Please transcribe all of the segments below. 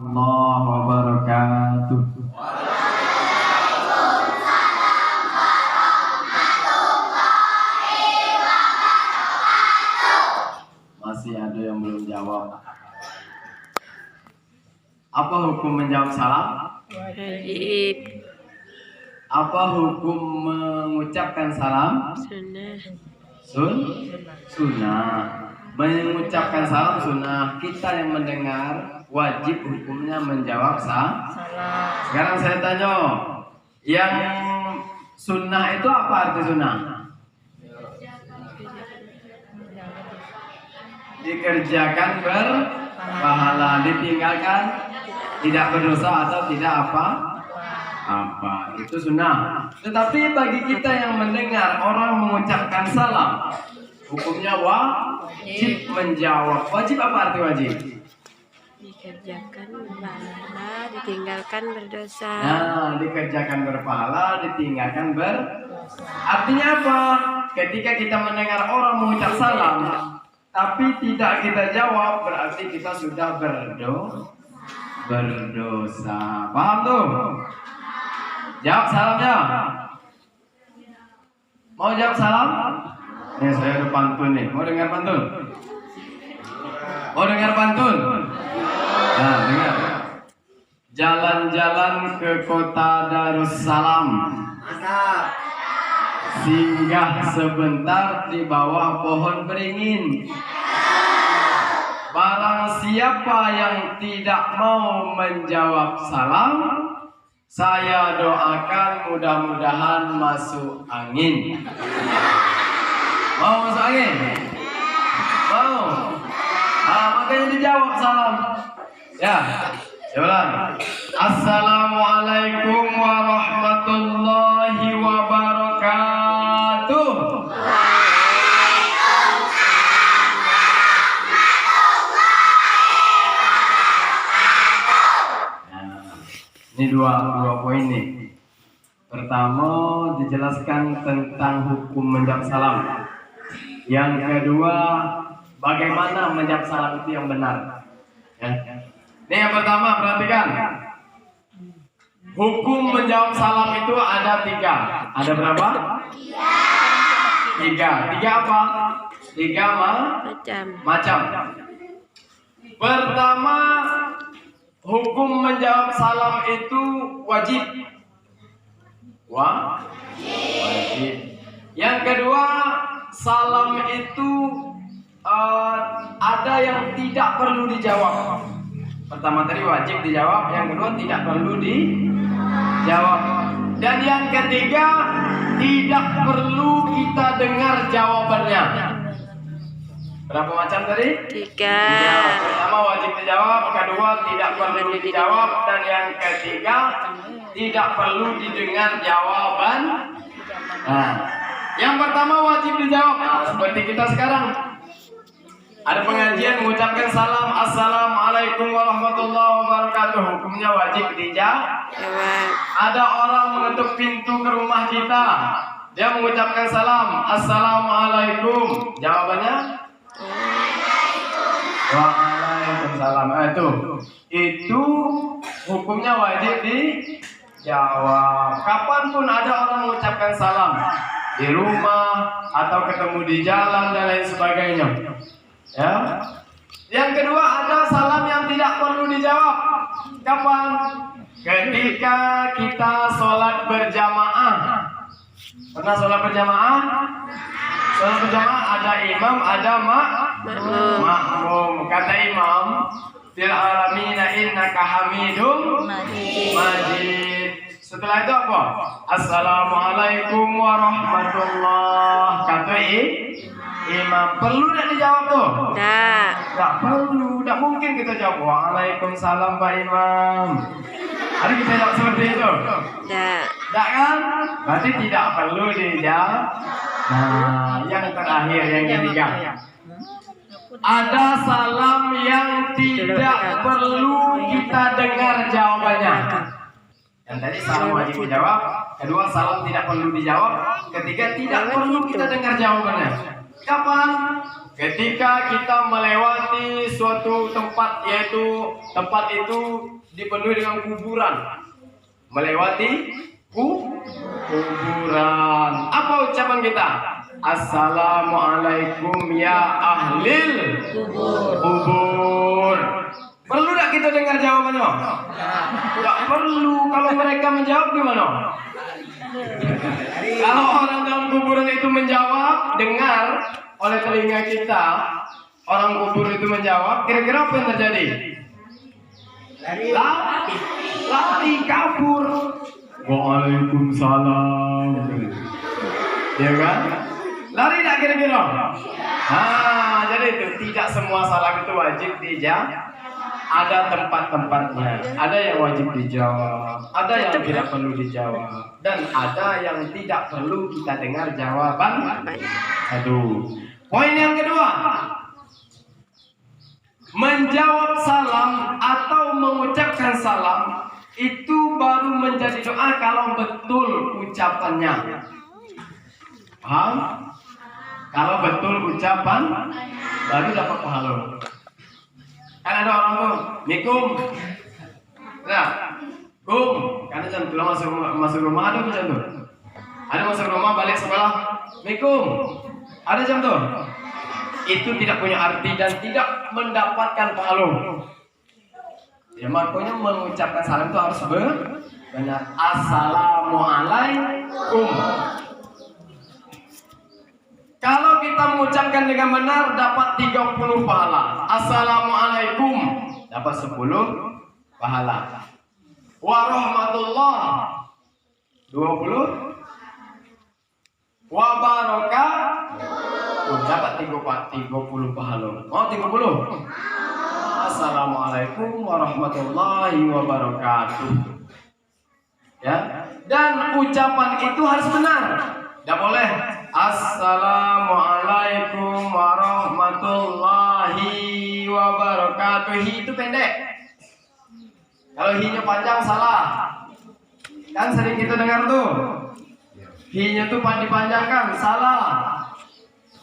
Allah wabarakatuh. Masih ada yang belum jawab. Apa hukum menjawab salam? Wajib. Apa hukum mengucapkan salam? Sunnah. Sunnah. Mengucapkan salam sunnah. Kita yang mendengar wajib hukumnya menjawab salam. Sekarang saya tanya, yang sunnah itu apa arti sunnah? Dikerjakan berpahala, ditinggalkan tidak berdosa atau tidak apa itu sunnah. Tetapi bagi kita yang mendengar orang mengucapkan salam, hukumnya wajib menjawab. Wajib apa arti wajib? Dikerjakan berpahala, ditinggalkan berdosa. Nah, dikerjakan berpahala, ditinggalkan berdosa. Artinya apa? Ketika kita mendengar orang mengucap salam tapi tidak kita jawab, berarti kita sudah berdosa. Paham tuh? Jawab salamnya. Mau jawab salam? Nih saya ada pantun nih. Mau dengar pantun? Mau dengar pantun? Nah, dengar. Jalan-jalan ke kota Darussalam. Singgah sebentar di bawah pohon beringin. Barang siapa yang tidak mau menjawab salam, saya doakan mudah-mudahan masuk angin. Mau masuk angin? Mau? Makanya dijawab salam. Ya, coba. Assalamualaikum warahmatullahi wabarakatuh. Ini dua poin nih. Pertama, dijelaskan tentang hukum menjawab salam. Yang kedua, bagaimana menjawab salam itu yang benar. Ya. Ini yang pertama, perhatikan. Hukum menjawab salam itu ada 3. Ada berapa? 3. 3 apa? 3 macam. Pertama, hukum menjawab salam itu wajib. Wajib. Yang kedua, salam itu ada yang tidak perlu dijawab. Pertama tadi wajib dijawab, yang kedua tidak perlu dijawab. Dan yang ketiga, tidak perlu kita dengar jawabannya. Berapa macam tadi? 3. Pertama wajib dijawab, kedua tidak perlu dijawab, dan yang ketiga tidak perlu didengar jawaban. Nah, yang pertama wajib dijawab. Seperti kita sekarang ada pengajian mengucapkan salam, assalamualaikum warahmatullahi wabarakatuh. Hukumnya wajib dijawab. Ada orang mengetuk pintu ke rumah kita, dia mengucapkan salam, assalamualaikum. Jawabannya? Waalaikumsalam. Itu hukumnya wajib dijawab. Kapanpun ada orang mengucapkan salam, di rumah atau ketemu di jalan dan lain sebagainya. Ya. Yang kedua, ada salam yang tidak perlu dijawab. Kapan? Ketika kita sholat berjamaah. Pernah sholat berjamaah? Sholat berjamaah ada imam, ada makmum. Kata imam, fil alamina innaka hamidum majid. Setelah itu apa? Assalamualaikum warahmatullahi. Kata imam. Perlu tidak dijawab tuh? Tidak perlu. Tidak mungkin kita jawab waalaikumsalam Pak Imam. Ada kita jawab seperti itu? Tidak kan? Berarti tidak perlu dijawab. Nah, yang terakhir, yang ketiga, ada salam yang tidak perlu kita dengar jawabannya. Yang tadi salam wajib dijawab, kedua salam tidak perlu dijawab, ketiga tidak perlu kita dengar jawabannya. Kapan? Ketika kita melewati suatu tempat, yaitu tempat itu dipenuhi dengan kuburan. Melewati kuburan. Apa ucapan kita? Assalamualaikum ya ahlil kubur. Perlu tak kita dengar jawabannya? Tidak perlu. Kalau mereka menjawab gimana? Kalau orang dalam kuburan itu menjawab, dengar oleh telinga kita, orang kubur itu menjawab, kira-kira apa yang terjadi? Lari kabur. Waalaikumsalam. Ya kan? Lari tak kira-kira? Jadi itu tidak semua salam itu wajib dijawab. Ada tempat-tempatnya. Ada yang wajib dijawab, ada yang tidak perlu dijawab, dan ada yang tidak perlu kita dengar jawaban. Satu. Poin yang kedua, menjawab salam atau mengucapkan salam itu baru menjadi doa kalau betul ucapannya. Paham? Kalau betul ucapan baru dapat pahala. Kan ada orang tuh, Mikum. Nah, kum, karena jam pulang masuk rumah ada jam tuh. Ada masuk rumah balik sekolah, Mikum. Ada jam tuh. Itu tidak punya arti dan tidak mendapatkan pahala. Ya makanya mengucapkan salam itu harus benar. Assalamualaikum. Kalau kita mengucapkan dengan benar dapat 30 pahala. Assalamualaikum dapat 10 pahala. Warahmatullah 20. Wabarakatuh dapat 30 pahala. Oh 30. Assalamualaikum warahmatullahi wabarakatuh. Ya. Dan ucapan itu harus benar. Tidak boleh Assalamualaikum warahmatullahi wabarakatuh. Hi itu pendek. Kalau hi-nya panjang salah. Kan sering kita dengar tuh. Hi-nya tuh dipanjangkan, salah.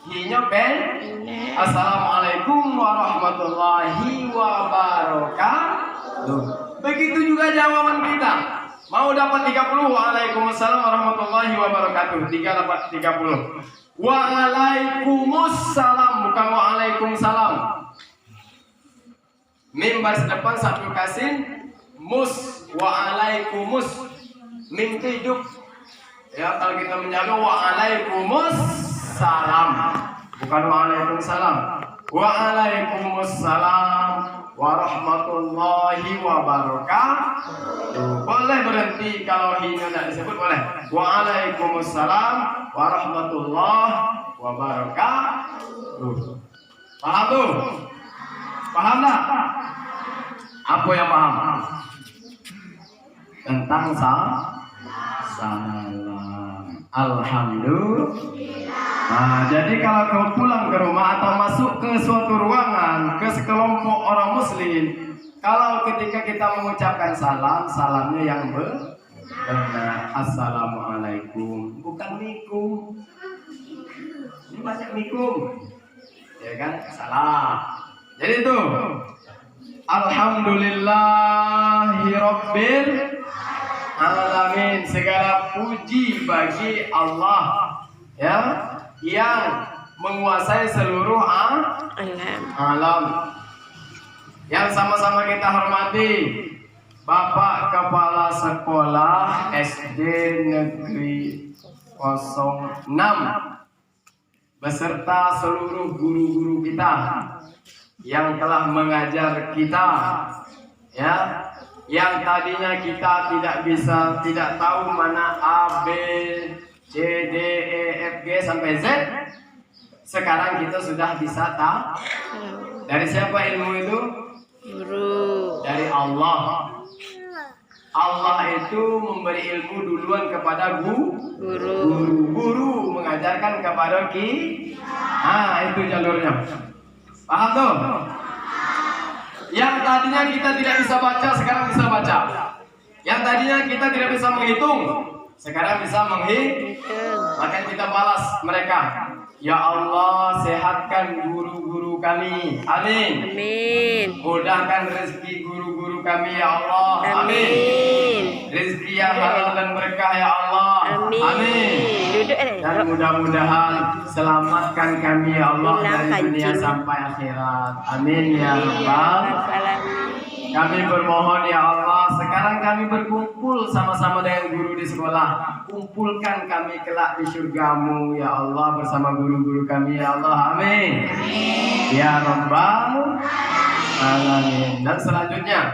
Hi-nya pendek. Assalamualaikum warahmatullahi wabarakatuh. Begitu juga jawaban kita. Mau dapat 30, waalaikumsalam warahmatullahi wabarakatuh. 3 dapat 30. Waalaikumsalam, bukan waalaikumsalam. Mim baris depan satu kasin, mus, waalaikumus. Mim itu hidup. Ya, kalau kita menjaga waalaikumsalam, bukan waalaikumsalam. Waalaikumsalam warahmatullahi wabarakatuh. Boleh berhenti kalau hi-nya tidak disebut, boleh. Waalaikumsalam warahmatullahi wabarakatuh. Paham tuh? Paham tak? Apa yang paham? Tentang salam. Alhamdulillah. Nah, jadi kalau kau pulang ke rumah atau masuk ke suatu ruangan, ke sekelompok orang muslim, kalau ketika kita mengucapkan salam, salamnya yang benar. Assalamualaikum, bukan mikum. Ini banyak mikum. Ya kan? Salah. Jadi itu. Alhamdulillahirabbil alamin. Segala puji bagi Allah, ya, yang menguasai seluruh alam. Yang sama-sama kita hormati Bapak Kepala Sekolah SD Negeri 06 beserta seluruh guru-guru kita yang telah mengajar kita, ya, yang tadinya kita tidak tahu mana A, B, C, D, E, F, G sampai Z. Sekarang kita sudah bisa tahu. Dari siapa ilmu itu? Guru. Dari Allah. Allah itu memberi ilmu duluan kepada guru mengajarkan kepada kita. Itu jalurnya. Paham tuh? Yang tadinya kita tidak bisa baca, sekarang bisa baca. Yang tadinya kita tidak bisa menghitung, sekarang bisa menghitung. Maka kita balas mereka. Ya Allah, sehatkan guru-guru kami. Amin. Amin. Mudahkan rezeki guru-guru kami ya Allah. Amin. Rezeki yang halal dan berkah ya Allah. Amin. Duduk Dan mudah-mudahan selamatkan kami ya Allah dari dunia Kancing. sampai akhirat. Amin ya Rabbal. Assalamualaikum. Kami bermohon ya Allah, sekarang kami berkumpul sama-sama dengan guru di sekolah. Kumpulkan kami kelak di surgamu ya Allah bersama guru-guru kami ya Allah. Amin. Ya Rabbal Alamin. Dan selanjutnya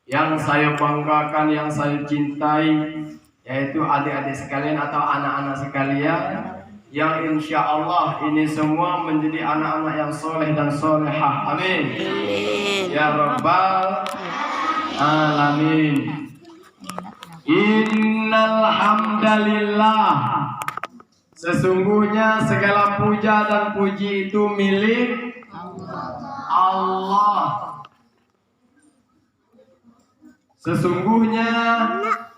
yang saya banggakan, yang saya cintai, yaitu adik-adik sekalian atau anak-anak sekalian, yang insya Allah ini semua menjadi anak-anak yang soleh dan solehah. Amin. Ya Rabbal Alamin. Innal hamdalillah. Sesungguhnya segala puja dan puji itu milik Allah. Sesungguhnya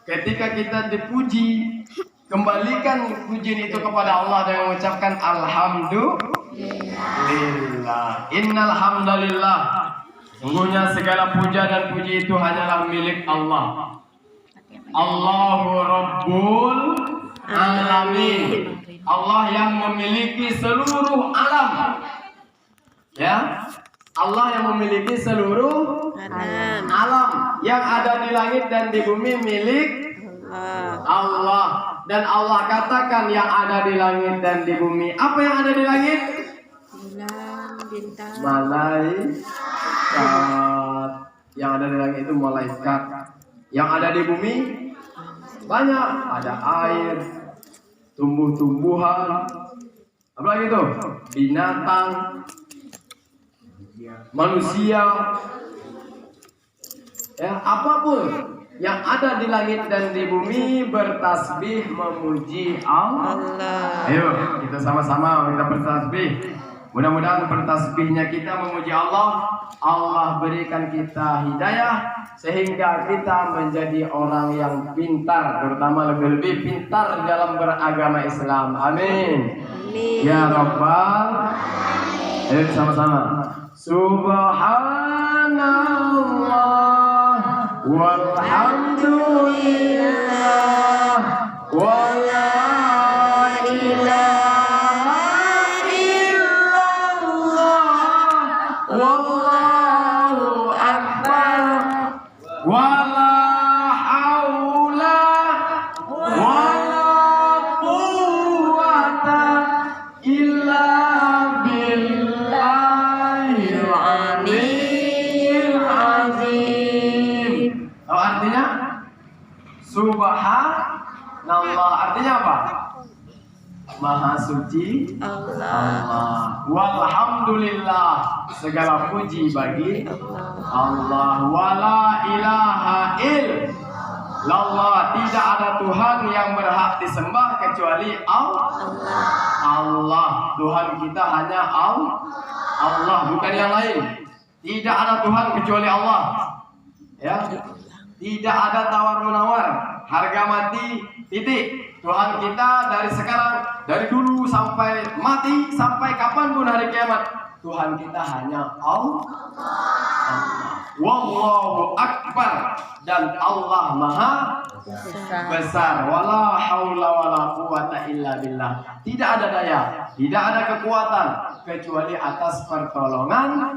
ketika kita dipuji, kembalikan pujian itu kepada Allah dengan mengucapkan alhamdulillah. Innal hamdalillah. Sungguhnya segala puja dan puji itu hanyalah milik Allah. Allahu Rabbul Alamin. Allah yang memiliki seluruh alam. Ya, Allah yang memiliki seluruh alam yang ada di langit dan di bumi milik Allah. Dan Allah katakan yang ada di langit dan di bumi. Apa yang ada di langit? Bulan, bintang. Malaikat. Yang ada di langit itu malaikat. Yang ada di bumi banyak. Ada air, tumbuh-tumbuhan, apa lagi itu? Binatang, manusia, ya apapun yang ada di langit dan di bumi bertasbih memuji Allah. Ayo kita sama-sama kita bertasbih. Mudah-mudahan bertasbihnya kita memuji Allah, Allah berikan kita hidayah sehingga kita menjadi orang yang pintar, terutama lebih-lebih pintar dalam beragama Islam. Amin. Ya Rabbal. Ayo sama-sama. Subhanallah walhamdulillah wa la ilaha illallah wallahu akbar wala haula wala quwwata illa billahil aliyyil azim. Apa artinya? Subhanallah artinya apa? Maha suci Allah. Walhamdulillah, segala puji bagi Allah. Wala ilaha illallah, tidak ada Tuhan yang berhak disembah kecuali Allah. Tuhan kita hanya Allah, bukan yang lain. Tidak ada Tuhan kecuali Allah. Ya, tidak ada tawar menawar, harga mati, titik. Tuhan kita dari sekarang, dari dulu sampai mati, sampai kapanpun hari kiamat, Tuhan kita hanya Allah. Wallahu akbar, dan Allah maha besar. Wala haula wala quwata illa billah. Tidak ada daya, tidak ada kekuatan kecuali atas pertolongan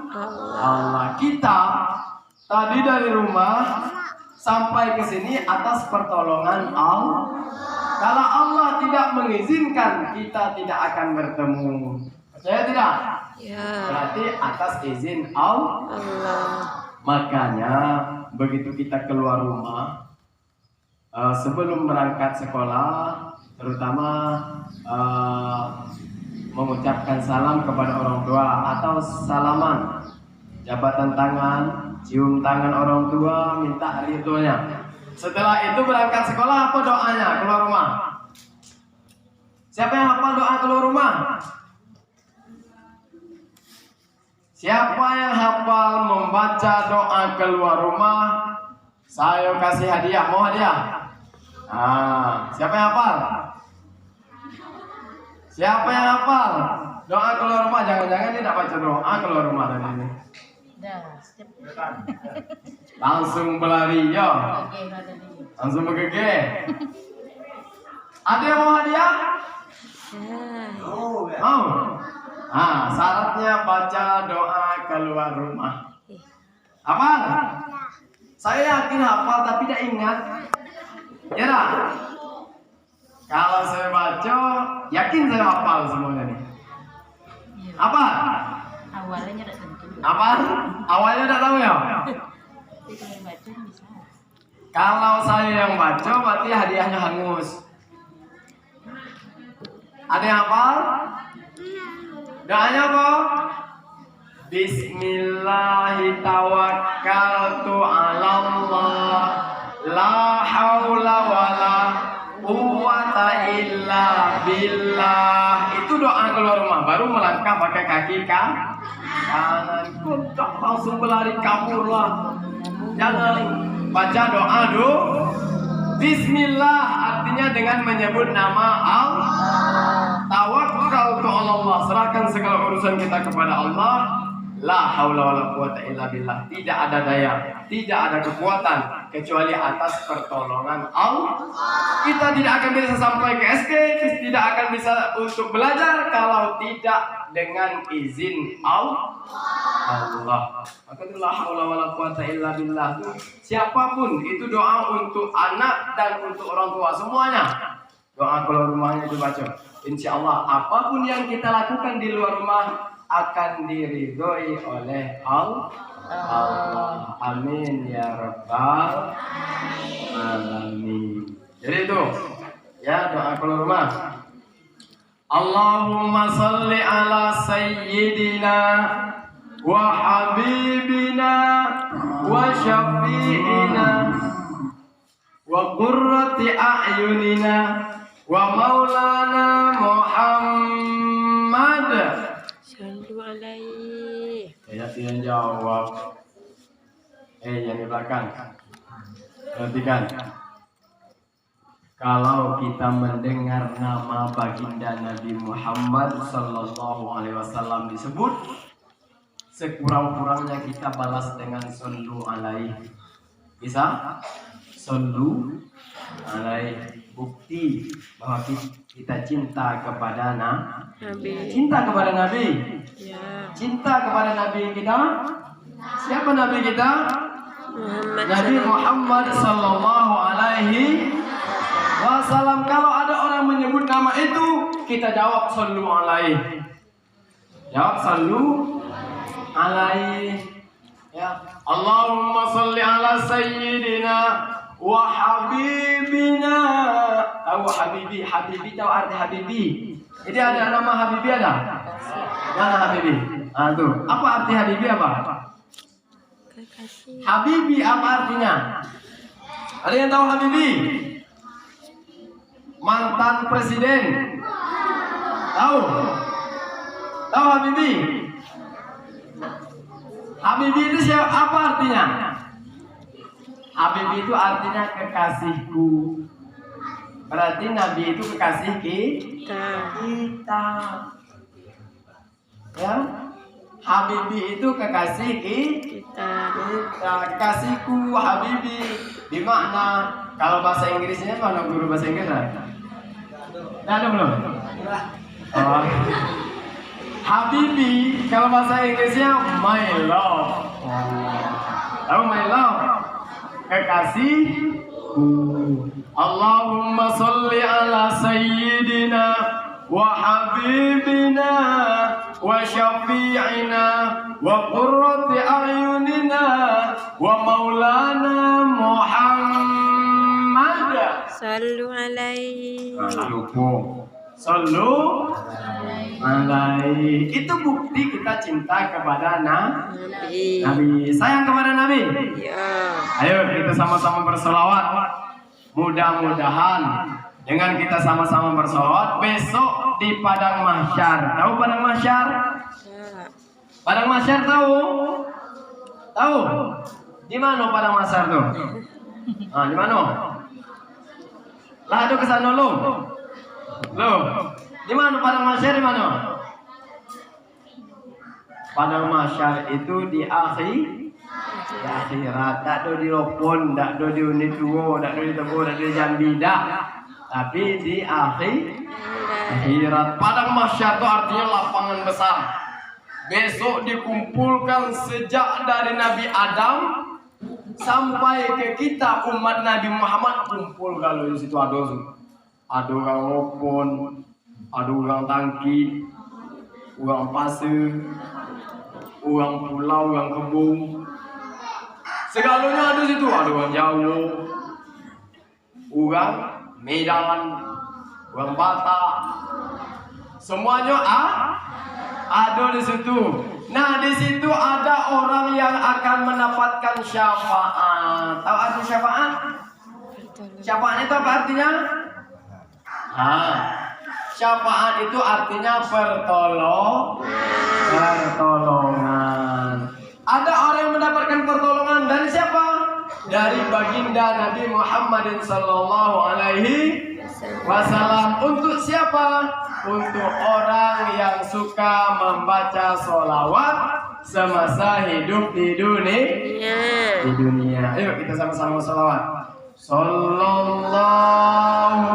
Allah. Kita tadi dari rumah sampai ke sini atas pertolongan Allah. Kalau Allah tidak mengizinkan, kita tidak akan bertemu. Percaya tidak? Ya. Berarti atas izin Allah. Makanya begitu kita keluar rumah, sebelum berangkat sekolah, terutama mengucapkan salam kepada orang tua atau salaman, jabatan tangan, cium tangan orang tua, minta ridhonya. Setelah itu berangkat sekolah, apa doanya keluar rumah? Siapa yang hafal doa keluar rumah? Siapa yang hafal membaca doa keluar rumah, saya kasih hadiah. Mau hadiah? Siapa yang hafal? Siapa yang hafal? Doa keluar rumah, jangan-jangan dia tidak baca doa keluar rumah tadi ini. Langsung berlari, ya. Langsung bergege. Ada yang mau hadiah? Mau? Syaratnya baca doa keluar rumah. Hafal? Saya yakin hafal tapi tidak ingat. Ya dah? Kalau saya baca, yakin saya hafal semuanya nih. Apa? Awalnya tidak tentu. Apa? Awalnya tidak tahu ya? Tapi kalau baca bisa. Kalau saya yang baca, berarti hadiahnya hangus. Ada yang hafal? Doanya apa? Bismillahirrahmanirrahim. Allah, la haula wala quwwata illa billah. Itu doa keluar rumah. Baru melangkah pakai kaki kanan. Kok langsung berlari kabur lah. Jangan baca doa dulu. Bismillah artinya dengan menyebut nama Allah. Tawakkaltu 'ala Allah, serahkan segala urusan kita kepada Allah. La haula wala quwwata illa billah. Tidak ada daya, tidak ada kekuatan kecuali atas pertolongan Allah. Kita tidak akan bisa sampai ke SK, tidak akan bisa untuk belajar kalau tidak dengan izin Allah. Maka itu la haula wala quwwata illa billah. Siapapun itu doa untuk anak dan untuk orang tua semuanya. Doa keluar rumahnya dibaca. Insya Allah apapun yang kita lakukan di luar rumah akan diridhoi oleh Allah. Amin ya rabbal alamin. Jadi itu ya doa keluar rumah. Allahumma salli ala sayyidina wa habibina wa syafi'ina wa qurrati a'yunina wa maulana Muhammad. Sallu alaihi. Yang jawab. Yang di belakang. Perhatikan. Kalau kita mendengar nama baginda Nabi Muhammad sallallahu alaihi wasallam disebut, sekurang-kurangnya kita balas dengan sallu alaihi. Bisa? Sallu alaihi. Bukti bahwa kita cinta kepada Nabi. Cinta kepada Nabi. Ya. Cinta kepada Nabi kita. Siapa Nabi kita? Nabi Muhammad sallallahu alaihi wasallam. Kalau ada orang menyebut nama itu, kita jawab sallu alaihi. Jawab sallu alaihi. Ya. Allahumma salli ala sayyidina wa habibina. Tahu habibi? Habibi tahu arti habibi? Jadi ada nama habibi ada? Mana habibi? Tuh. Apa arti habibi apa? Kekasih. Habibi apa artinya? Ada yang tahu habibi? Mantan presiden. Tahu? Tahu habibi? Habibi itu siapa? Apa artinya? Habibi itu artinya kekasihku. Berarti Nabi itu kekasih kita. Ya, Habibi itu kekasih kita. Kekasihku Habibi. Di makna kalau bahasa Inggrisnya mana guru bahasa Inggris? Ada belum? Oh. Habibi kalau bahasa Inggrisnya my love. Tahu my love? Kekasihku. Allahumma salli ala sayyidina wa habibina wa syafi'ina wa qurrati a'yunina wa maulana Muhammad. Sallu alaihi. Sallu alaihi. Itu bukti kita cinta kepada Nabi. Sayang kepada Nabi. Ya. Ayo kita sama-sama berselawat. Mudah-mudahan dengan kita sama-sama berselawat besok di padang mahsyar. Tahu padang mahsyar? Ya. Padang mahsyar tahu? Tahu? Di mana padang mahsyar tuh? Di mana? Lah ada kesana lo. Di mana padang mahsyar di mana? Padang mahsyar itu di akhirat. Tak ada di Lopon, tak ada di Unit 2, tak ada di Tebo, tak ada di Jambi, tak. Tapi di akhirat. Padang mahsyar itu artinya lapangan besar. Besok dikumpulkan sejak dari Nabi Adam sampai ke kita umat Nabi Muhammad kumpul. Kalau di situ ada orang Lopon, ada orang Tangki, orang Pasir, orang pulau, orang kebun. Segalanya ada di situ. Ada orang Jawa, orang Medan, orang Batak. Semuanya ada di situ. Nah, di situ ada orang yang akan mendapatkan syafaat. Tahu arti syafaat? Syafaat itu apa artinya? Syafaat itu artinya pertolongan. Ada orang yang mendapatkan pertolongan dari siapa? Dari baginda Nabi Muhammad sallallahu alaihi wasallam. Untuk siapa? Untuk orang yang suka membaca sholawat semasa hidup di dunia. Ayo kita sama-sama sholawat. Sallallahu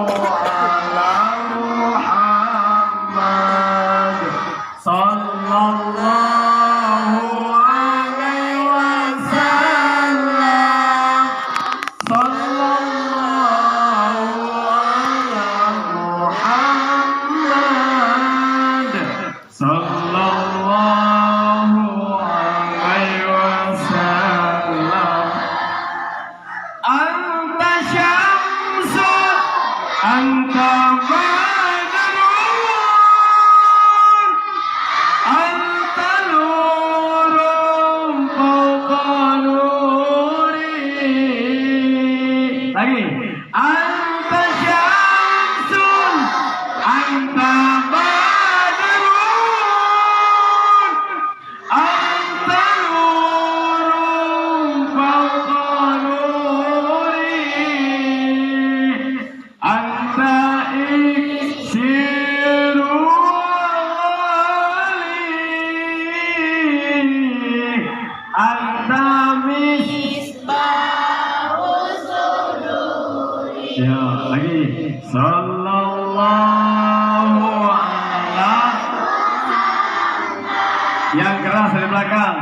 ala Muhammad. Sallallahu alaihi wasallam. Sallallahu ala Muhammad. Sallallahu alaihi wasallam. Anta syamsun, anta badrun, anta nurum fawqa nuri. Lagi. Anta syamsun, anta badrun, anta nurum fawqa nuri. Anta iksiru wali, anta misbahus suduri. Ya, lagi. Sallallahu ala. Yang keras dari belakang.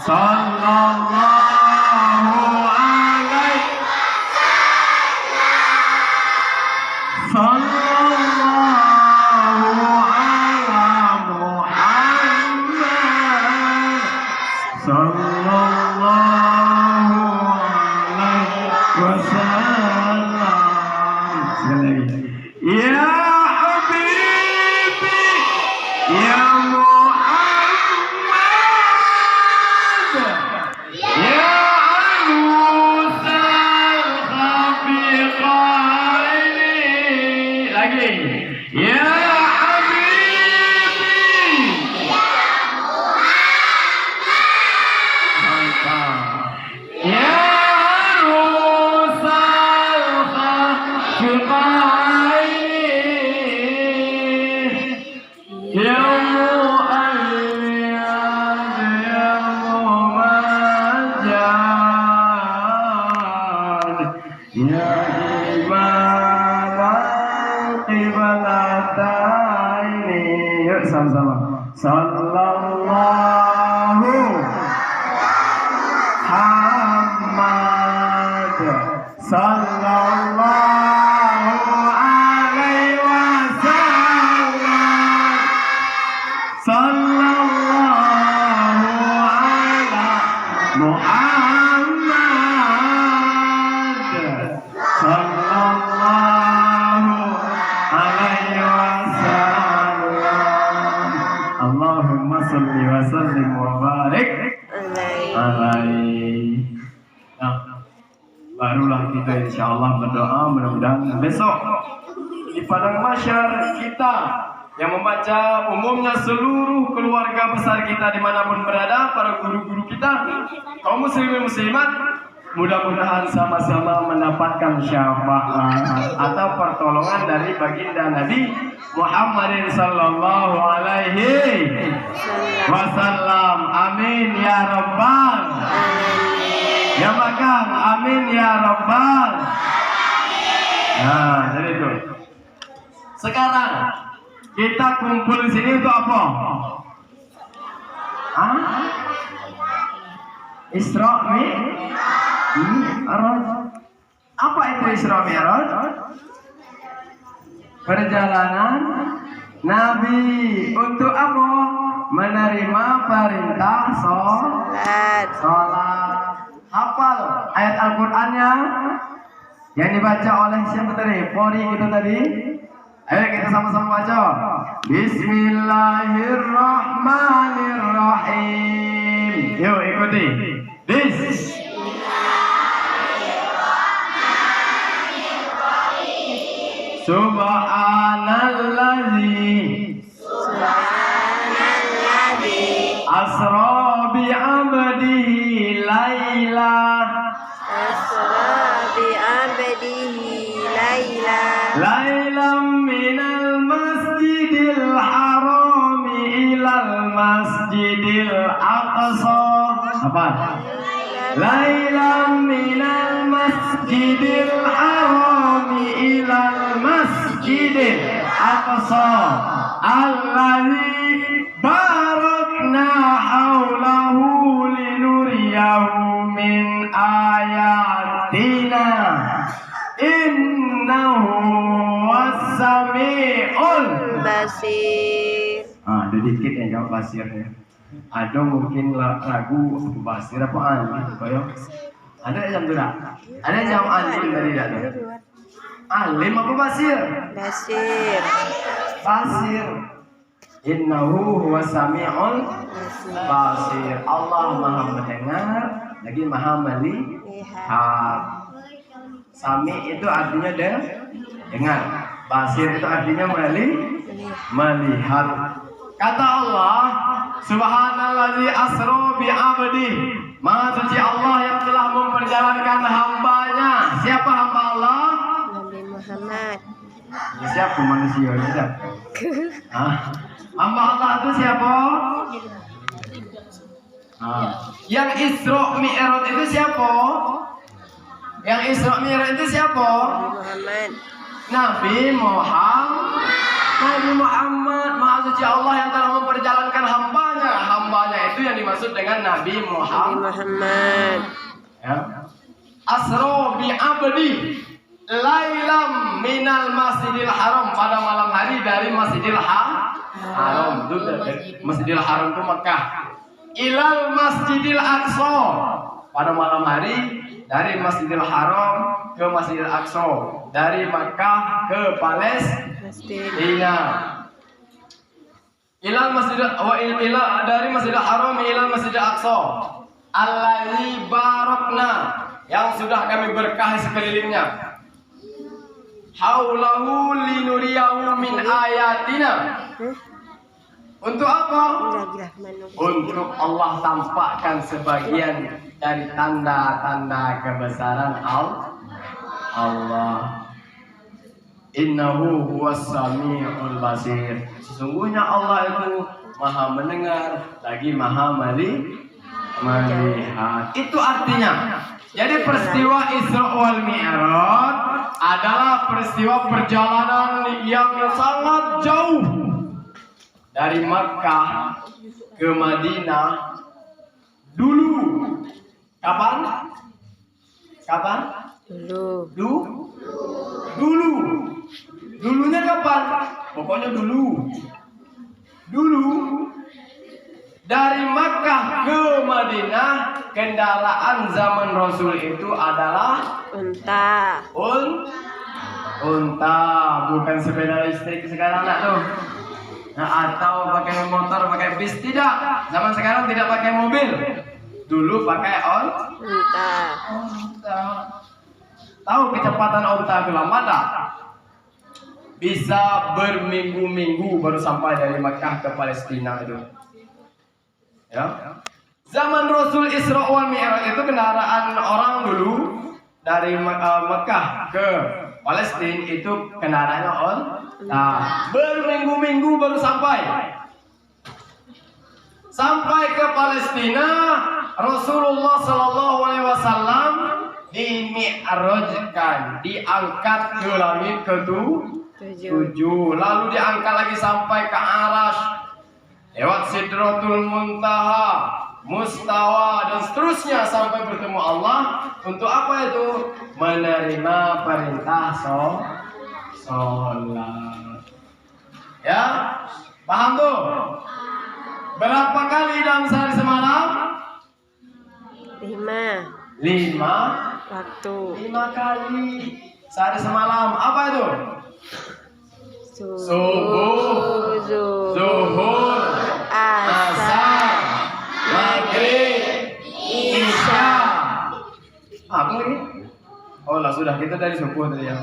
Sallallahu alaihi. Sallallahu ala Muhammad. Sallallahu alaihi wasallam. Sekali lagi. Ya Habibi, ya Muhammad, ya Anusal Khafiqaini. Lagi. Ya Habibi, mantap. Ya Anusal Khafiqaini. Ya Mu'ayyad, ya Mumajjad, ya Imam al-Qiblataini. Yuk sama-sama. Sallallahu Muhammad. Sallallahu alaihi wasallam. Sallallahu ala Muhammad. Sallallahu alaihi wasallam. Allahumma salli wa sallim wa barik alaihi. Nah, barulah kita insyaallah berdoa, mudah-mudahan besok di padang mahsyar kita yang membaca umumnya seluruh keluarga besar kita dimanapun berada, para guru-guru kita, kaum muslimin muslimat, Mudah-mudahan sama-sama mendapatkan syafaat atau pertolongan dari baginda Nabi Muhammadin sallallahu alaihi wasallam. Amin ya rabbal. Ya makan. Amin ya rabbal. Nah, jadi itu. Sekarang kita kumpul di sini untuk apa? Isra Mi'raj. Apa itu Isra Mi'raj? Perjalanan Nabi untuk apa? Menerima perintah sholat. Hafal ayat Al-Qur'annya yang dibaca oleh siapa tadi? Pori kita tadi. Ayo kita sama-sama baca. Bismillahirrahmanirrahim. Yuk ikuti. Subhanalladzi asra bi 'abdihi lailan minal masjidil haram ilal masjidil aqsa. Apa? Lailan minal masjidil haram ilal masjidil aqsa alladzi barakna haulahu linuriyahu min ayatina innahu was-sami'ul basir. Ada dikit yang jawab basirnya. Ada mungkin lagu basir apa alim, koyo. Ada yang tidak? Ada yang jawab alim tadi tidak ada. Alim apa basir? Basir. Basir. Innahu was-sami'ul basir. Allah Maha mendengar, lagi Maha melihat. Sami itu artinya dengar. Basir itu artinya melihat. Kata Allah, Subhanalladzi asra bi 'abdi. Maha suci Allah yang telah memperjalankan hambanya. Siapa hamba Allah? Nabi Muhammad. Siapa manusia ini? Hamba Allah itu siapa? Yang Isra Mi'raj itu siapa? Yang Isra Mi'raj itu siapa? Nabi Muhammad. Nabi Muhammad, Maha suci Allah yang telah memperjalankan hambanya. Hambanya itu yang dimaksud dengan Nabi Muhammad. Ya. Asra bi 'abdi lailam minal masjidil haram, pada malam hari dari Masjidil Haram. Itu Masjidil Haram itu Mekah. Ilal Masjidil Aqsa, pada malam hari dari Masjidil Haram ke Masjidil Aqsa, dari Makkah ke Palestina. Ilal Masjidil dari Masjidil Haram ilal Masjidil Aqsa allazi barakna, yang sudah kami berkahi sekelilingnya. Haulahu linuriyahu min ayatina. Untuk apa? Untuk Allah tampakkan sebagian dari tanda-tanda kebesaran Allah. Innahu huwas-sami'ul basir. Sesungguhnya Allah itu Maha mendengar, lagi Maha melihat. Itu artinya, jadi peristiwa Isra wal Mi'raj adalah peristiwa perjalanan yang sangat jauh dari Makkah ke Madinah dulu. Kapan? Dulu. Dulunya kapan? Pokoknya dulu. Dari Makkah ke Madinah, kendaraan zaman Rasul itu adalah unta, bukan sepeda listrik sekarang tuh. Atau pakai motor, pakai bis, tidak. Zaman sekarang tidak pakai mobil. Dulu pakai unta. Tahu kecepatan unta berapa tak? Bisa berminggu-minggu baru sampai dari Makkah ke Palestina itu. Ya. Zaman Rasul Isra wal Mi'raj itu kendaraan orang dulu dari Mekah ke Palestina itu kendaraannya nah, berminggu-minggu baru sampai. Sampai ke Palestina, Rasulullah Sallallahu Alaihi Wasallam dimi'rajkan, diangkat ke langit ke-7, lalu diangkat lagi sampai ke Arasy, lewat Sidratul Muntaha, Mustawa dan seterusnya sampai bertemu Allah. Untuk apa itu? Menerima perintah sholat. Ya, paham tuh? Berapa kali dalam sehari semalam? 5 waktu. 5 kali sehari semalam. Apa itu? Subuh, zuhur, asar, maghrib, isya. Apa lagi? Oh lah sudah, kita dari subuh tadi ya.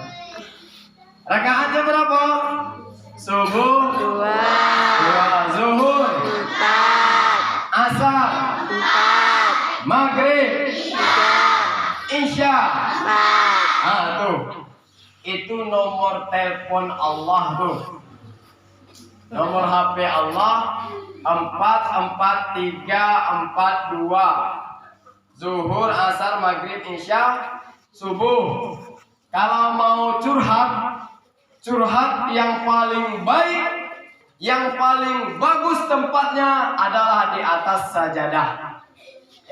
Rakaatnya berapa? Subuh 2, zuhur 4, asar 4, maghrib 3, isya. 4. Tuh. Itu nomor telepon Allah tuh. Nomor HP Allah 443442. Zuhur, asar, maghrib, isya, subuh. Kalau mau curhat yang paling baik, yang paling bagus tempatnya adalah di atas sajadah.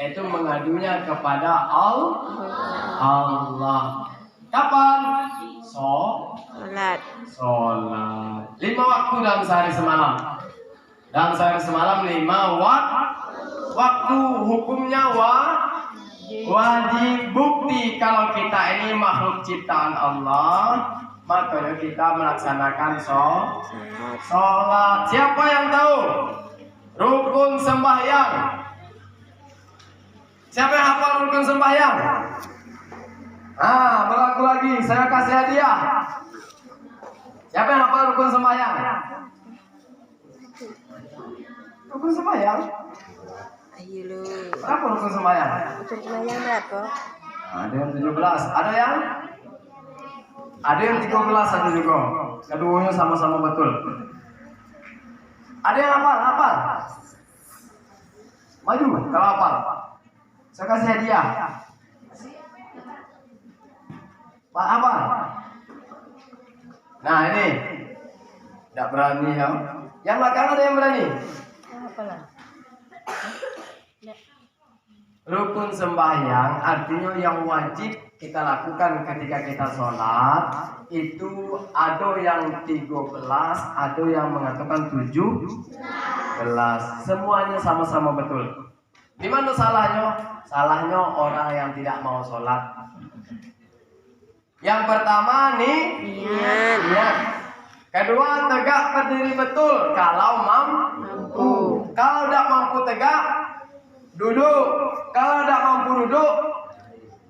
Yaitu mengadunya kepada Allah. Kapan? Sholat. 5 waktu dalam sehari semalam. Dalam sehari semalam 5 waktu. Hukumnya wajib. Bukti kalau kita ini makhluk ciptaan Allah, makanya kita melaksanakan sholat. Siapa yang tahu rukun sembahyang? Siapa yang hafal rukun sembahyang? Berlaku lagi, saya kasih hadiah. Siapa yang hafal rukun sembahyang? Rukun sembahyang? Ayo lu. Berapa rukun sembahyang? Rukun sembahyang berapa? Ada yang 17, ada yang 13 satu juga. Keduanya sama-sama betul. Ada yang hafal? Maju kalau hafal. Saya kasih hadiah. Pak apa? Nah ini tidak berani ya. Yang belakang ada yang berani? Apalah? Rukun sembahyang artinya yang wajib kita lakukan ketika kita sholat. Itu ada yang 13, ada yang mengatakan 17. Semuanya sama-sama betul. Di mana salahnya? Salahnya orang yang tidak mau sholat. Yang pertama niat. Kedua, tegak berdiri betul kalau mampu. Kalau tidak mampu tegak, duduk. Kalau tidak mampu duduk,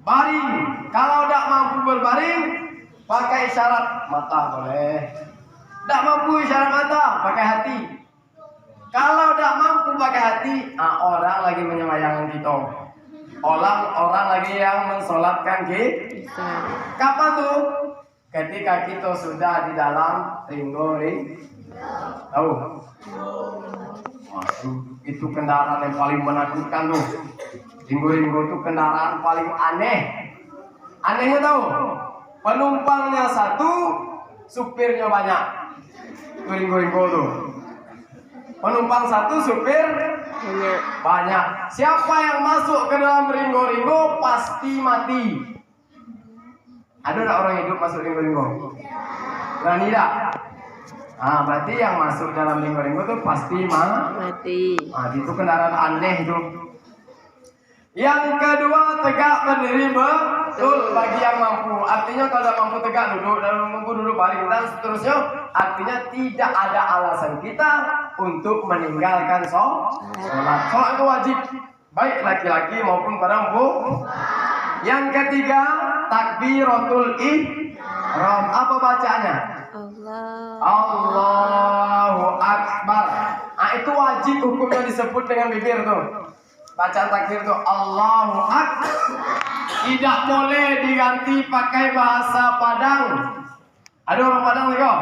baring. Kalau tidak mampu berbaring, pakai isyarat mata boleh. Tidak mampu isyarat mata, pakai hati. Kalau tidak mampu pakai hati, orang lagi menyembahyangkan kita. Orang lagi yang mensolatkan kita. Kapan tuh? Ketika kita sudah di dalam ringgo. Tahu? Itu kendaraan yang paling menakutkan tuh. Ringgo itu kendaraan paling aneh. Anehnya tahu? Penumpangnya 1, supirnya banyak. Itu ringgo tuh. Penumpang 1, supir banyak. Siapa yang masuk ke dalam ringgo pasti mati. Ada tak orang hidup masuk ringgo? Berani tak? Berarti yang masuk dalam ringgo itu pasti mati. Itu kendaraan aneh itu. Yang kedua, tegak berdiri betul bagi yang mampu. Artinya kalau mampu tegak duduk dan mampu duduk baring dan seterusnya. Artinya tidak ada alasan kita untuk meninggalkan sholat. Sholat itu wajib, baik laki-laki maupun perempuan. Yang ketiga, takbiratul ihram. Apa bacanya? Allahu Akbar. Itu wajib, hukumnya disebut dengan bibir tuh. bacaan takbir itu Allahu Akbar. Tidak boleh diganti pakai bahasa Padang. Ada orang Padang juga?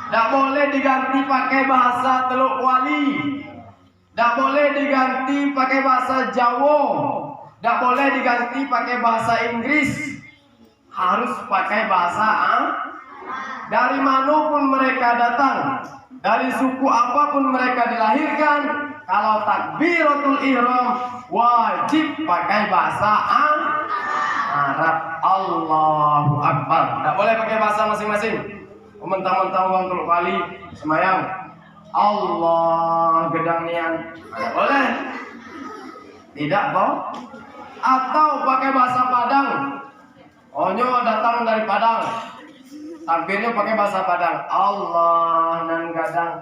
Tidak boleh diganti pakai bahasa Teluk Wali. Tidak boleh diganti pakai bahasa Jawa. Tidak boleh diganti pakai bahasa Inggris. Harus pakai bahasa dari manapun mereka datang, dari suku apapun mereka dilahirkan, kalau takbiratul ihram wajib pakai bahasa Arab. Allahu Akbar. Tidak boleh pakai bahasa masing-masing. Mentang-mentang orang Teluk Wali semayang Allah gedang nian. Tidak boleh. Tidak boh. Atau pakai bahasa Padang. Onyo datang dari Padang. Takbirnya pakai bahasa Padang. Allah nan gadang.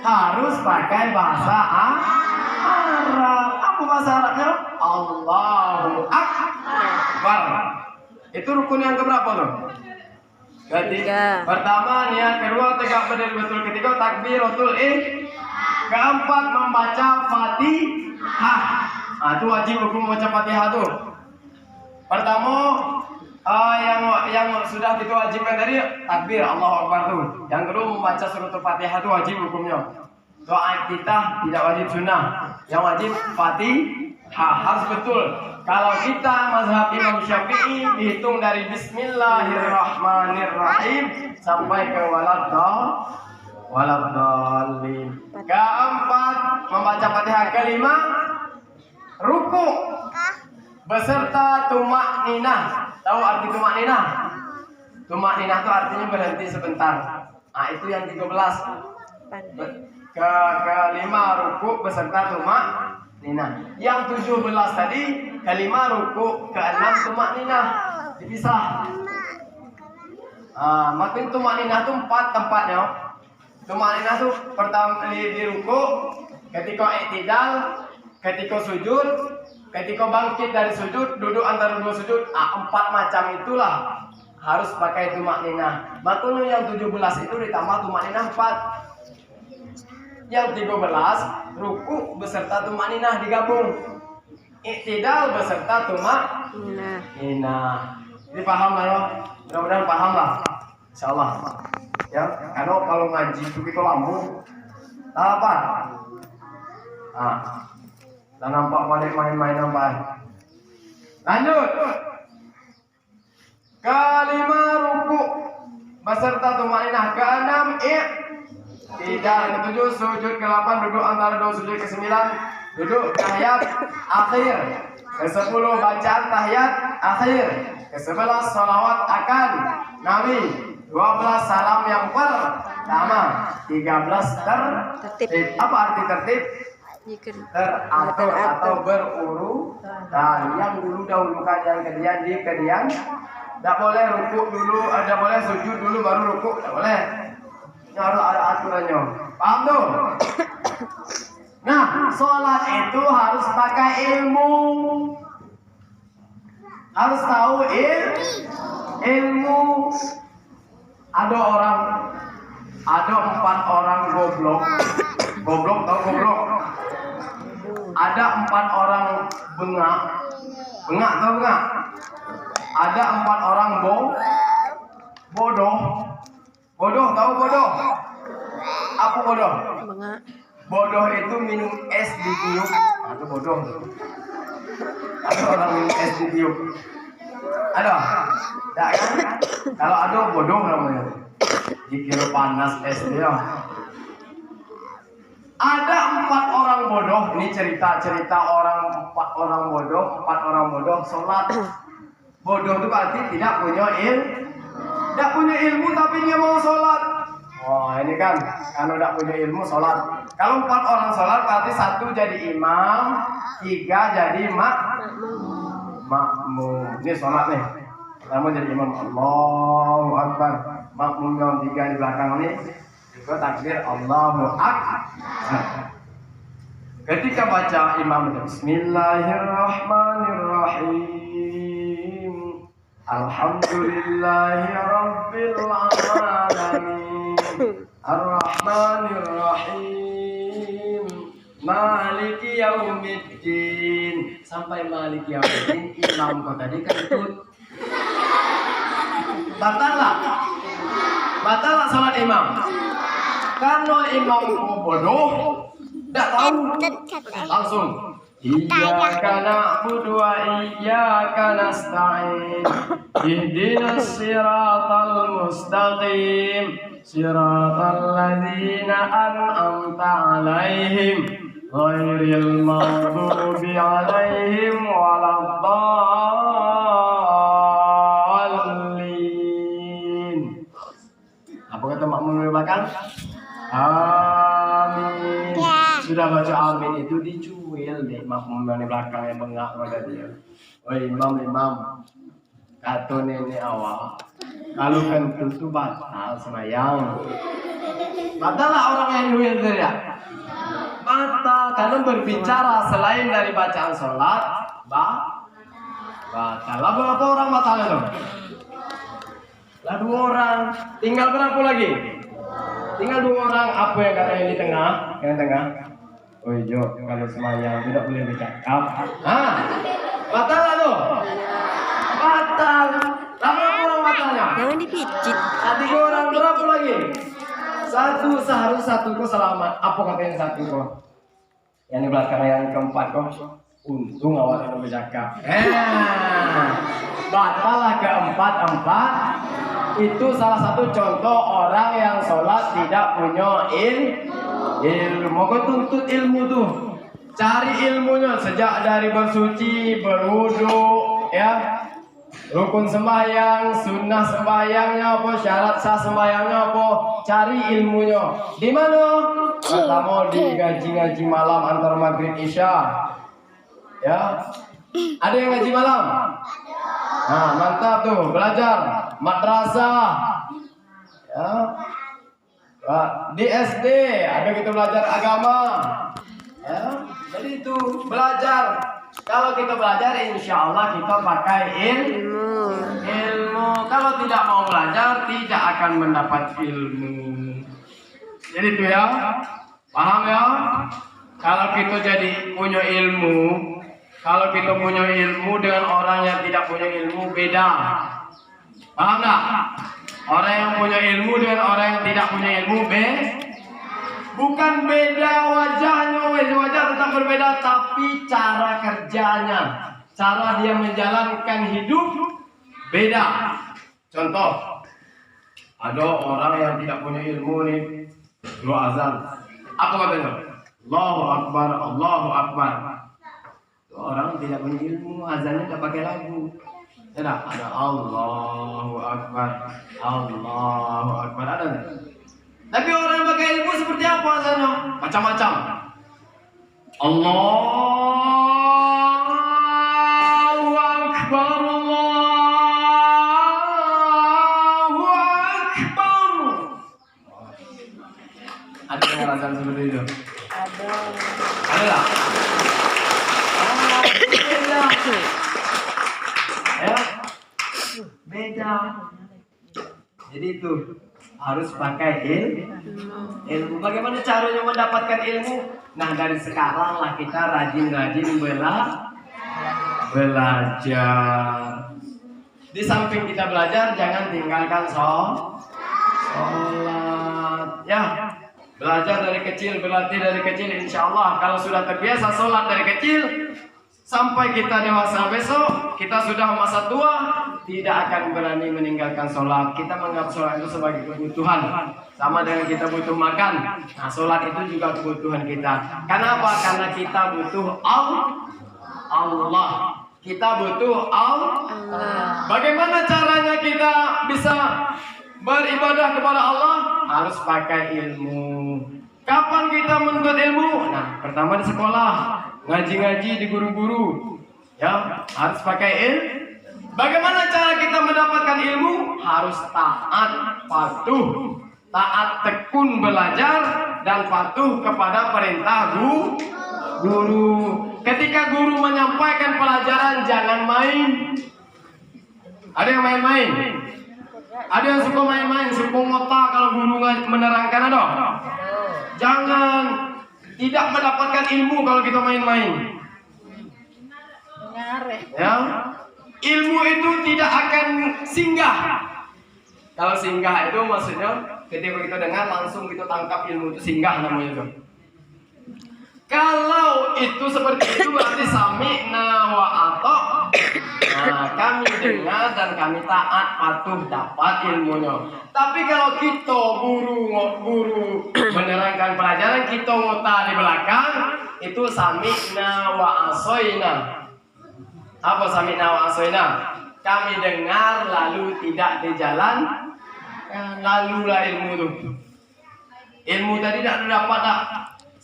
Harus pakai bahasa Arab. Apa bahasa Arabnya? Allahu Akbar. Itu rukun yang keberapa tuh? Ketiga. Pertama niat, kedua tegak berdiri betul, ketiga takbiratul ihram. Keempat membaca Fatihah. Itu wajib hukum membaca Fatihah tuh. Pertama yang sudah kita wajibkan tadi takbir Allahu Akbar tuh. Yang kedua membaca surat Fatihah itu wajib hukumnya. Doa kita tidak wajib sunnah. Yang wajib Fatihah harus betul. Kalau kita mazhab Imam Syafi'i dihitung dari Bismillahirrahmanirrahim sampai ke waladhdallin. Keempat membaca Fatihah. Kelima ruku beserta tumak ninah. Tahu arti tumak ninah? Tumak ninah itu artinya berhenti sebentar. Itu yang 13. Kelima ruku beserta tumak ninah. Yang 17 tadi kelima ruku, keenam tumak ninah. Dipisah. Makin tumak ninah itu 4 tempatnya. Tumak ninah itu pertama di ruku, ketika i'tidal, ketika sujud, ketika bangkit dari sujud, duduk antara dua sujud. 4 macam itulah harus pakai tumak ninah. Makanya yang 17 itu ditambah tumak ninah 4. Yang 13 ruku beserta tumak ninah digabung. I'tidal beserta tumak ninah. Jadi paham lah ya? Mudah-mudahan paham lah. Insyaallah. Ya, karena kalau ngaji itu kita lambung. Apa? Dan nampak balik main-main nampak. Lanjut. Kelima ruku beserta tumak ninah. Keenam tidak. Ketujuh sujud. Ke-8 duduk antara dua sujud. Ke-9 duduk tahiyat akhir. Ke-10 bacaan tahiyat akhir. Ke-11 salawat akan Nabi. 12 salam yang pertama. 13 tertib. Apa arti tertib? Teratur atau berurutan. Yang dulu dahulukan yang kemudian. Tidak boleh rukuk dulu, tidak boleh sujud dulu baru rukuk, tidak boleh. Ini harus ada aturannya. Paham tuh? Nah, sholat itu harus pakai ilmu. Harus tahu ilmu. Ada 4 orang goblok. Goblok tahu goblok? Ada 4 orang bengak. Bengak tahu bengak? Ada 4 orang bodoh. Bodoh tahu bodoh? Apa bodoh? Bodoh itu minum es di tiup. Itu bodoh. Ada orang minum es di tiup. Ada? Tidak kan? Kalau ada bodoh namanya. Dikira panas es dia. Ada 4 orang bodoh. Ini cerita 4 orang bodoh sholat. Bodoh itu berarti tidak punya ilmu tapi dia mau sholat. Wah ini kan karena tidak punya ilmu sholat. Kalau 4 orang sholat berarti 1 jadi imam, 3 jadi makmum. Ini sholat nih. Pertama jadi imam, Allahu Akbar. Makmum yang 3 di belakang ini juga takbir Allahu Akbar. Ketika baca imam Bismillahirrahmanirrahim. Alhamdulillahi Rabbil Alamin. Ar-Rahmanirrahim. yaumiddin. Sampai Malik yaumiddin imam kok tadi kentut. Batal salat imam. Karena imam bodoh, tidak tahu langsung. Iyyaka na'budu wa iyyaka nasta'in. Ihdinas siratal mustaqim. Siratal ladzina an'amta 'alaihim ghairil maghdubi 'alaihim waladdallin. Apa kata makmum di belakang? Amin. Sudah baca amin itu dicuil deh makmum di belakang yang bengak pada dia. Oh imam, kata nenek awak, kalau kentut itu batal semayang. Batal lah orang yang nyuil teriak. Batal karena berbicara selain dari bacaan sholat, batal. Lah berapa orang batal itu? Lah 2 orang. Tinggal berapa lagi? Tinggal 2 orang. Apa yang kata yang di tengah? Yang tengah. Oh Jo, kalau semayang tidak boleh bercakap. Batal lah tuh. Batal. Lah berapa orang batalnya? Jangan dipijit. 3 orang. Berapa lagi? 1 seharusnya 1 kok selamat. Apa kata yang 1 kok? Yang di belakang yang keempat kok. Untung awak yang bercakap. Batal lah keempat. Itu salah satu contoh orang yang sholat tidak punya ilmu. Kau tuntut ilmu tuh, cari ilmunya sejak dari bersuci, berwudu, ya, rukun sembahyang, sunnah sembahyangnya apa, syarat sah sembahyangnya apa, cari ilmunya. Di mana? Pertama di ngaji malam antara maghrib isya, ya. Ada yang ngaji malam? Nah, mantap tuh, belajar madrasah, ya. Di SD ada kita belajar agama, ya. Jadi itu belajar. Kalau kita belajar, insya Allah kita pakai ilmu. Kalau tidak mau belajar, tidak akan mendapat ilmu. Jadi itu ya, paham ya? Kalau kita jadi punya ilmu, kalau kita punya ilmu dengan orang yang tidak punya ilmu beda. Paham nggak? Orang yang punya ilmu dengan orang yang tidak punya ilmu bukan beda wajahnya, wajah tetap berbeda, tapi cara kerjanya, cara dia menjalankan hidup beda. Contoh, ada orang yang tidak punya ilmu nih, dulu azan, apa katanya? Allahu Akbar, Allahu Akbar. Orang tidak punya ilmu, azannya tidak pakai lagu. Tidak, ada Allahu Akbar, Allahu Akbar, ada tidak? Tapi orang yang pakai ilmu seperti apa azannya? Macam-macam. Allahu Akbar, Allahu Akbar. Ada yang azan seperti itu? Ada. Ada tak? Ya, beda. Jadi itu harus pakai ilmu. Bagaimana caranya mendapatkan ilmu? Nah, dari sekarang lah kita rajin-rajin belajar. Di samping kita belajar, jangan tinggalkan sholat. Ya, belajar dari kecil, berlatih dari kecil. Insya Allah kalau sudah terbiasa sholat dari kecil, sampai kita dewasa besok, kita sudah masa tua, tidak akan berani meninggalkan sholat. Kita menganggap sholat itu sebagai kebutuhan, sama dengan kita butuh makan. Nah, sholat itu juga kebutuhan kita. Kenapa? Karena kita butuh Allah. Kita butuh Allah. Bagaimana caranya kita bisa beribadah kepada Allah? Harus pakai ilmu. Kapan kita menuntut ilmu? Nah, pertama di sekolah, ngaji-ngaji di guru-guru, ya, harus pakai ilmu. Bagaimana cara kita mendapatkan ilmu? Harus taat, patuh, taat tekun belajar dan patuh kepada perintah guru. Ketika guru menyampaikan pelajaran, jangan main. Ada yang main-main? Ada yang suka main-main, suka ngotak kalau guru menerangkan, ada? Jangan. tidak mendapatkan ilmu kalau kita main-main. Ya, ilmu itu tidak akan singgah. Kalau singgah itu maksudnya ketika kita dengar langsung kita tangkap ilmu itu singgah namanya itu. Kalau itu seperti itu berarti sami'na wa ato'. Nah, kami dengar dan kami taat patuh dapat ilmunya. Tapi kalau kita guru menerangkan pelajaran kita ngota di belakang itu sami'na wa asoina. Apa sami'na wa asoina? Kami dengar lalu tidak dijalan, lalulah ilmu itu. Ilmu tadi tidak dapat dah.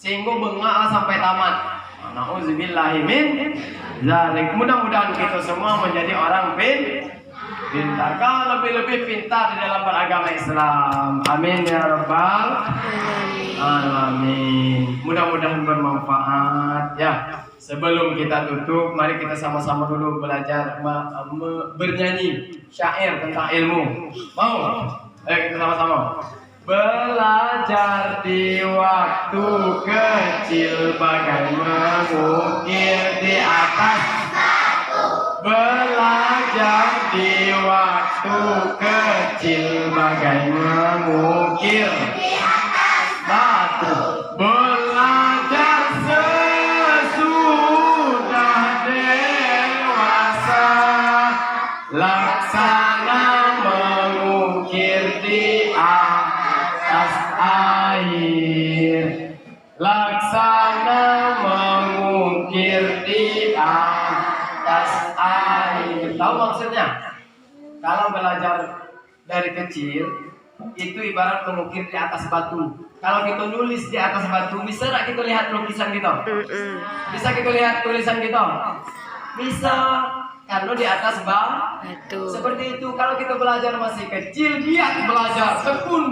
Sehingga bengak sampai tamat. Nauzubillahi min zalik. Mudah-mudahan kita semua menjadi orang pintar. Kalau lebih-lebih pintar di dalam beragama Islam. Amin ya rabbal alamin. Mudah-mudahan bermanfaat. Ya, sebelum kita tutup, mari kita sama-sama dulu belajar bernyanyi syair tentang ilmu. Mau? Ayo kita sama-sama. Belajar di waktu kecil bagai mengukir di atas batu. Belajar di waktu kecil bagai mengukir di atas batu. Belajar sesudah dewasa, laksana mengukir di atas air, laksana mengukir di atas air. Tahu maksudnya? Kalau belajar dari kecil itu ibarat mengukir di atas batu. Kalau kita nulis di atas batu, bisa tak kita lihat lukisan kita? Bisa kita lihat tulisan kita? Bisa. Karena di atas batu. Seperti itu, kalau kita belajar masih kecil, giat belajar, tekun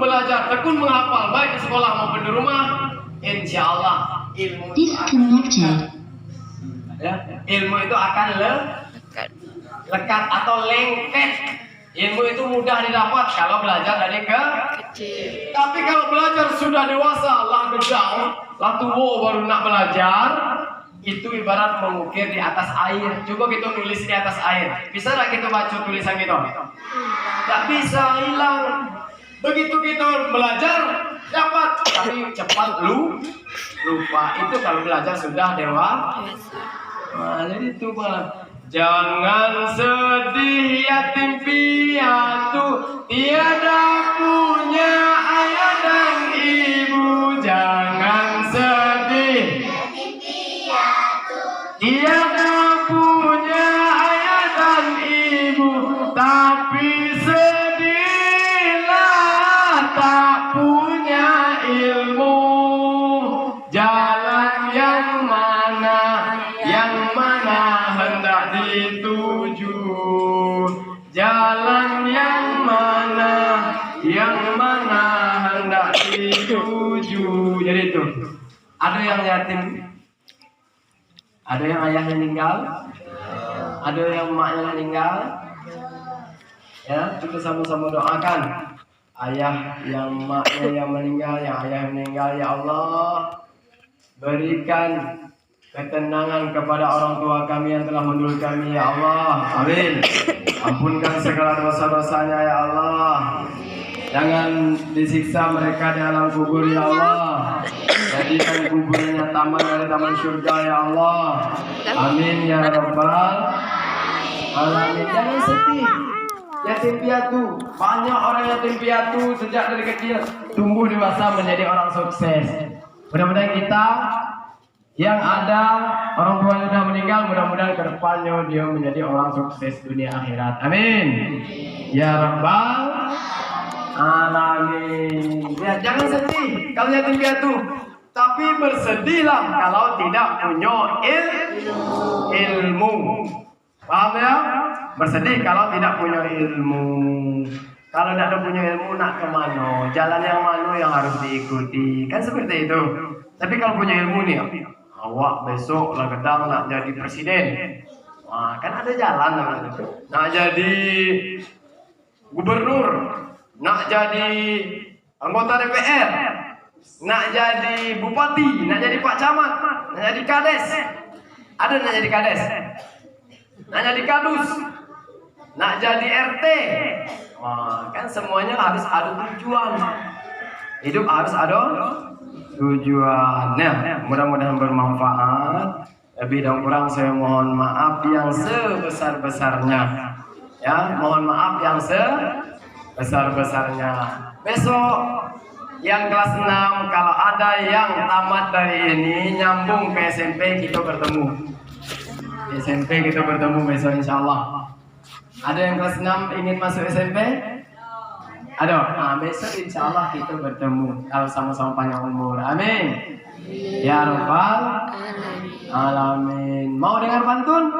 menghafal, baik di sekolah maupun di rumah, insya Allah ilmu itu akan, ya, ilmu itu akan lekat atau lengket. Ilmu itu mudah didapat kalau belajar dari kecil. Tapi kalau belajar sudah dewasa, lah gedang, lah tua baru nak belajar, itu ibarat mengukir di atas air. Coba kita tulis di atas air. Bisa tak kita baca tulisan kita? Tak bisa, hilang. Begitu kita belajar, dapat. Tapi cepat lupa. Itu kalau belajar sudah dewasa. Nah, jadi itu malah. Jangan sedih yatim piatu, tiada punya ayah dan ibu. Jangan sedih tiada punya ayah dan ibu, tapi sedihlah tak punya ilmu. Jalan yang mana hendak dituju, jalan yang mana hendak dituju. Jadi itu ada yang yatim, ada yang ayahnya meninggal, ada yang emaknya meninggal. Ya, kita sama-sama doakan ayah yang emaknya yang meninggal, yang ayah yang meninggal. Ya Allah, berikan ketenangan kepada orang tua kami yang telah mendahului kami, ya Allah. Amin. Ampunkan segala dosa-dosanya, ya Allah. Jangan disiksa mereka di alam kubur, ya Allah. Jadikan kuburnya taman dari taman surga, ya Allah. Amin ya rabbal alamin. Jangan sedih. Yatim piatu, banyak orang yatim piatu sejak dari kecil tumbuh dewasa menjadi orang sukses. Mudah-mudahan kita yang ada orang tua yang sudah meninggal, mudah-mudahan ke depannya dia menjadi orang sukses dunia akhirat. Amin. Ya rabbal alamin. Ya, jangan sedih kalau yatim piatu, tapi bersedihlah kalau tidak punya ilmu. Paham ya? Bersedih kalau tidak punya ilmu. Kalau tidak ada punya ilmu, nak kemana? Jalan yang mana yang harus diikuti? Kan seperti itu. Tapi kalau punya ilmu nih, awak besok lah gedang nak jadi presiden. Wah, kan ada jalan namanya. Nak jadi gubernur, nak jadi anggota DPR. nak jadi bupati, nak jadi pak camat, nak jadi kades. Ada nak jadi kades? Nak jadi kadus, nak jadi RT. Wah, kan semuanya harus ada tujuan. Hidup harus ada tujuannya. Mudah-mudahan bermanfaat. Lebih dan kurang saya mohon maaf yang sebesar-besarnya. Ya, mohon maaf yang sebesar-besarnya. Besok yang kelas 6 kalau ada yang tamat dari ini nyambung ke SMP kita bertemu. Di SMP kita bertemu besok insyaallah. Ada yang kelas 6 ingin masuk SMP? Ada. Nah, besok insyaallah kita bertemu kalau sama-sama panjang umur. Amin. Ya Rabbal Alamin. Mau dengar pantun?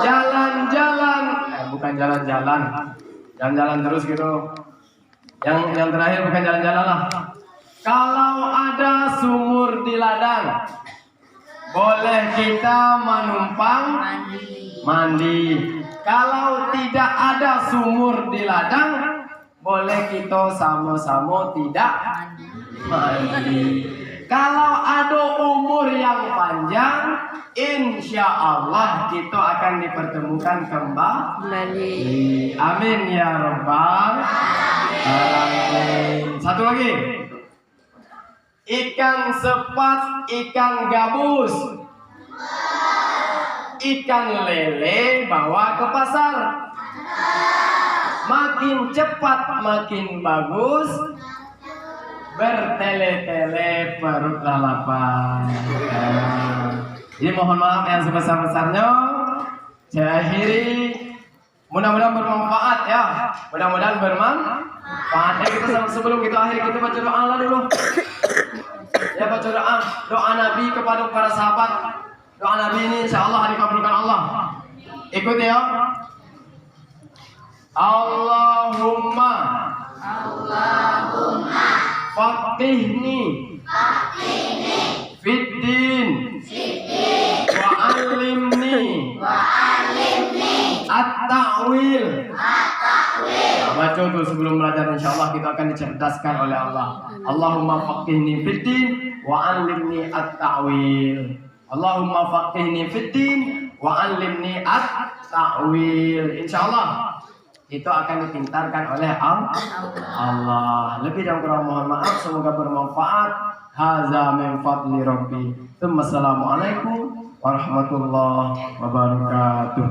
Jalan-jalan. Bukan jalan-jalan. Jalan-jalan terus gitu. Yang terakhir bukan jalan-jalan lah. Kalau ada sumur di ladang, boleh kita menumpang mandi. Kalau tidak ada sumur di ladang, boleh kita sama-sama tidak mandi. Kalau ada umur yang panjang, insya Allah kita akan dipertemukan kembali. Amin ya Rabbal Alamin. Satu lagi. Ikan sepat, ikan gabus, ikan lele bawa ke pasar. Makin cepat makin bagus, bertele-tele perutlah lapar. Jadi mohon maaf yang sebesar-besarnya. Saya akhiri. Mudah-mudahan bermanfaat ya. Mudah-mudahan bermanfaat. Kita sebelum kita akhiri kita baca doa Allah dulu. Ya, baca doa Nabi kepada para sahabat. Doa Nabi ini insyaallah dikabulkan Allah. Ikuti ya. Allahumma faqihni fiddin wa alimni at-ta'wil. Baca tuh sebelum belajar insyaallah kita akan dicerdaskan oleh Allah. Allahumma faqihni fiddin wa alimni at-ta'wil. Allahumma faqihni fiddin wa alimni at-ta'wil. Insyaallah itu akan dipintarkan oleh Allah. Lebih dan kurang mohon maaf, semoga bermanfaat. Haza min fadli rabbi. Assalamualaikum warahmatullahi wabarakatuh.